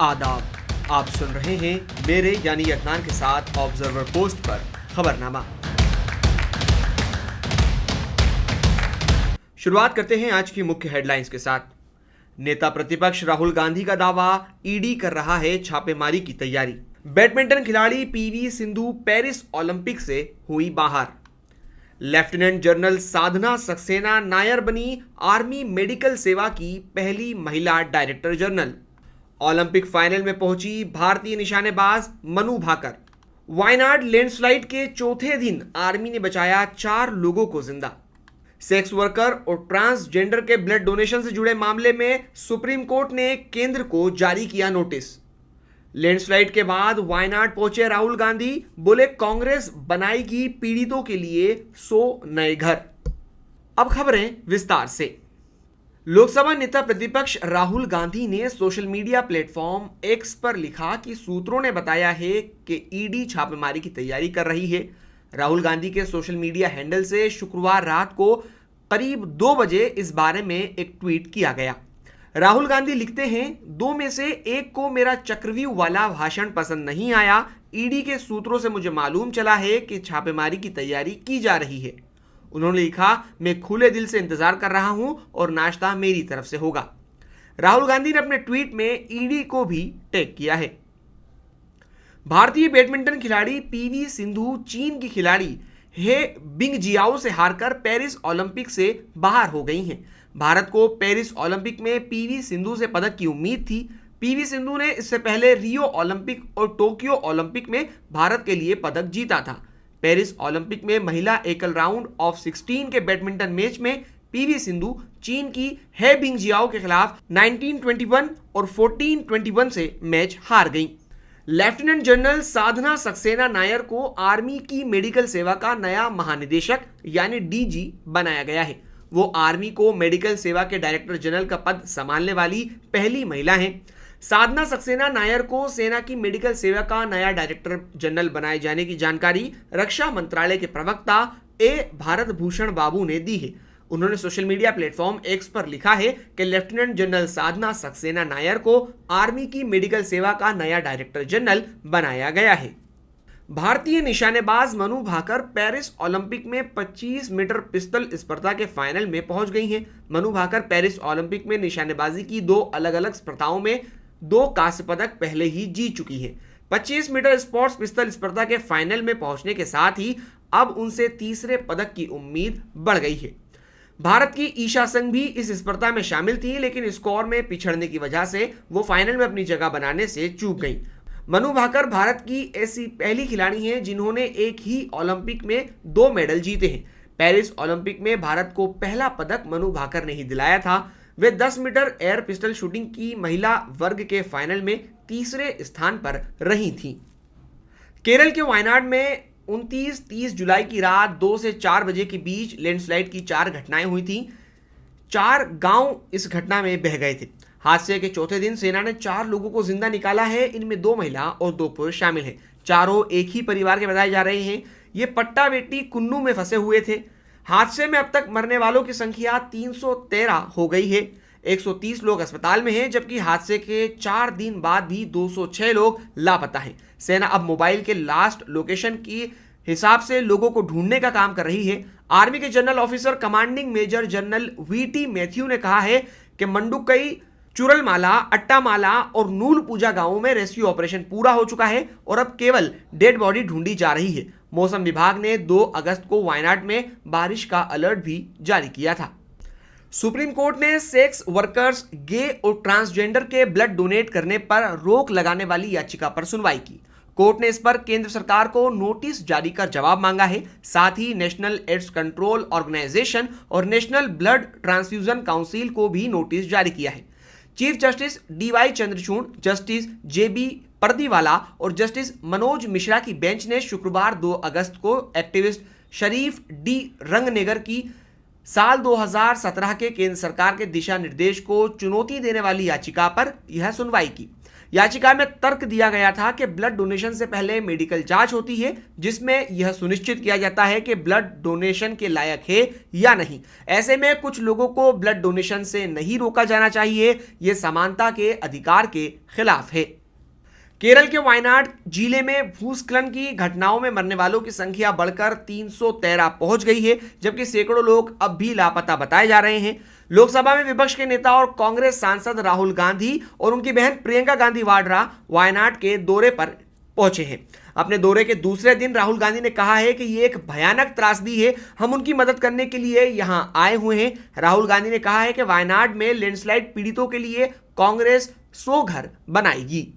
आदाब। आप सुन रहे हैं मेरे यानी अदनान के साथ ऑब्जर्वर पोस्ट पर खबरनामा। शुरुआत करते हैं आज की मुख्य हेडलाइंस के साथ। नेता प्रतिपक्ष राहुल गांधी का दावा, ईडी कर रहा है छापेमारी की तैयारी। बैडमिंटन खिलाड़ी पीवी सिंधु पेरिस ओलंपिक से हुई बाहर। लेफ्टिनेंट जनरल साधना सक्सेना नायर बनी आर्मी मेडिकल सेवा की पहली महिला डायरेक्टर जनरल। ओलंपिक फाइनल में पहुंची भारतीय निशानेबाज मनु भाकर। वायनाड लैंडस्लाइड के चौथे दिन आर्मी ने बचाया 4 लोगों को जिंदा। सेक्स वर्कर और ट्रांसजेंडर के ब्लड डोनेशन से जुड़े मामले में सुप्रीम कोर्ट ने केंद्र को जारी किया नोटिस। लैंडस्लाइड के बाद वायनाड पहुंचे राहुल गांधी, बोले कांग्रेस बनाएगी पीड़ितों के लिए 100 नए घर। अब खबरें विस्तार से। लोकसभा नेता प्रतिपक्ष राहुल गांधी ने सोशल मीडिया प्लेटफॉर्म एक्स पर लिखा कि सूत्रों ने बताया है कि ईडी छापेमारी की तैयारी कर रही है। राहुल गांधी के सोशल मीडिया हैंडल से शुक्रवार रात को करीब 2 बजे इस बारे में एक ट्वीट किया गया। राहुल गांधी लिखते हैं, 2 में से एक को मेरा चक्रव्यूह वाला भाषण पसंद नहीं आया। ईडी के सूत्रों से मुझे मालूम चला है कि छापेमारी की तैयारी की जा रही है। उन्होंने लिखा, मैं खुले दिल से इंतजार कर रहा हूं और नाश्ता मेरी तरफ से होगा। राहुल गांधी ने अपने ट्वीट में ईडी को भी टैग किया है। भारतीय बैडमिंटन खिलाड़ी पीवी सिंधु चीन की खिलाड़ी हे बिंगजियाओ से हारकर पेरिस ओलंपिक से बाहर हो गई हैं। भारत को पेरिस ओलंपिक में पीवी सिंधु से पदक की उम्मीद थी। पीवी सिंधु ने इससे पहले रियो ओलंपिक और टोक्यो ओलंपिक में भारत के लिए पदक जीता था। पेरिस ओलंपिक में महिला एकल राउंड ऑफ 16 के बैडमिंटन मैच में पीवी सिंधु चीन की हे बिंगजियाओ के खिलाफ 19-21 और 14-21 से मैच हार गईं। लेफ्टिनेंट जनरल साधना सक्सेना नायर को आर्मी की मेडिकल सेवा का नया महानिदेशक यानी डीजी बनाया गया है। वो आर्मी को मेडिकल सेवा के डायरेक्टर जनरल का पद संभालने वाली पहली महिला हैं। साधना सक्सेना नायर को सेना की मेडिकल सेवा का नया डायरेक्टर जनरल बनाए जाने की जानकारी रक्षा मंत्रालय के प्रवक्ता भारत भूषण बाबू ने दी है। उन्होंने सोशल मीडिया प्लेटफॉर्म एक्स पर लिखा है कि लेफ्टिनेंट जनरल साधना सक्सेना नायर को आर्मी की मेडिकल सेवा का नया डायरेक्टर जनरल बनाया गया है। भारतीय निशानेबाज मनु भाकर पेरिस ओलंपिक में 25 मीटर पिस्टल स्पर्धा के फाइनल में पहुंच गई हैं। मनु भाकर पेरिस ओलंपिक में निशानेबाजी की 2 अलग-अलग स्पर्धाओं में 2 कांस्य पदक पहले ही जीत चुकी है। 25 मीटर स्पोर्ट्स पिस्टल स्पर्धा के फाइनल में पहुंचने के साथ ही अब उनसे तीसरे पदक की उम्मीद बढ़ गई है। भारत की ईशा सिंह भी इस स्पर्धा में शामिल थी, लेकिन स्कोर में पिछड़ने की वजह से वो फाइनल में अपनी जगह बनाने से चूक गई। मनु भाकर भारत की ऐसी पहली खिलाड़ी हैं जिन्होंने एक ही ओलंपिक में 2 मेडल जीते हैं। पेरिस ओलंपिक में भारत को पहला पदक मनु भाकर ने ही दिलाया था। वे 10 मीटर एयर पिस्टल शूटिंग की महिला वर्ग के फाइनल में तीसरे स्थान पर रही थीं। केरल के वायनाड में 29-30 जुलाई की रात 2 से 4 बजे के बीच लैंडस्लाइड की 4 घटनाएं हुई थीं। 4 गांव इस घटना में बह गए थे। हादसे के चौथे दिन सेना ने 4 लोगों को जिंदा निकाला है। इनमें 2 महिला और 2 पुरुष शामिल हैं। चारों एक ही परिवार के बताए जा रहे हैं। ये पट्टावेटी कुन्नू में फंसे हुए थे। हादसे में अब तक मरने वालों की संख्या 313 हो गई है। 130 लोग अस्पताल में हैं, जबकि हादसे के 4 दिन बाद भी 206 लोग लापता हैं। सेना अब मोबाइल के लास्ट लोकेशन की हिसाब से लोगों को ढूंढने का काम कर रही है। आर्मी के general officer commanding major general VT Mathew ने कहा है कि मंडुकई, चुरलमाला, अट्टामाला और नूल पूजा गांवों में रेस्क्यू ऑपरेशन पूरा हो चुका है और अब केवल डेड बॉडी ढूंढी जा रही है। मौसम विभाग ने 2 अगस्त को वायनाड में बारिश का अलर्ट भी जारी किया था। सुप्रीम कोर्ट ने सेक्स वर्कर्स, गे और ट्रांसजेंडर के ब्लड डोनेट करने पर रोक लगाने वाली याचिका पर सुनवाई की। कोर्ट ने इस पर केंद्र सरकार को नोटिस जारी कर जवाब मांगा है। साथ ही नेशनल एड्स कंट्रोल ऑर्गेनाइजेशन और नेशनल ब्लड ट्रांसफ्यूजन काउंसिल को भी नोटिस जारी किया है। Chief justice DY Chandrachud, justice JB Pardiwala और जस्टिस मनोज मिश्रा की बेंच ने शुक्रवार 2 अगस्त को एक्टिविस्ट शरीफ डी रंगनेगर की साल 2017 के केंद्र सरकार के दिशा निर्देश को चुनौती देने वाली याचिका पर यह सुनवाई की। याचिका में तर्क दिया गया था कि ब्लड डोनेशन से पहले मेडिकल जांच होती है जिसमें यह सुनिश्चित किया जाता है कि ब्लड डोनेशन के लायक है या नहीं। ऐसे में कुछ लोगों को ब्लड डोनेशन से नहीं रोका जाना चाहिए, यह समानता के अधिकार के खिलाफ है। केरल के वायनाड जिले में भूस्खलन की घटनाओं में मरने वालों की संख्या बढ़कर 313 पहुंच गई है, जबकि सैकड़ों लोग अब भी लापता बताए जा रहे हैं। लोकसभा में विपक्ष के नेता और कांग्रेस सांसद राहुल गांधी और उनकी बहन प्रियंका गांधी वाड्रा वायनाड के दौरे पर पहुंचे हैं। अपने दौरे के दूसरे दिन राहुल गांधी ने कहा है कि ये एक भयानक त्रासदी है, हम उनकी मदद करने के लिए यहां आए हुए हैं। राहुल गांधी ने कहा है कि वायनाड में लैंडस्लाइड पीड़ितों के लिए कांग्रेस 100 घर बनाएगी।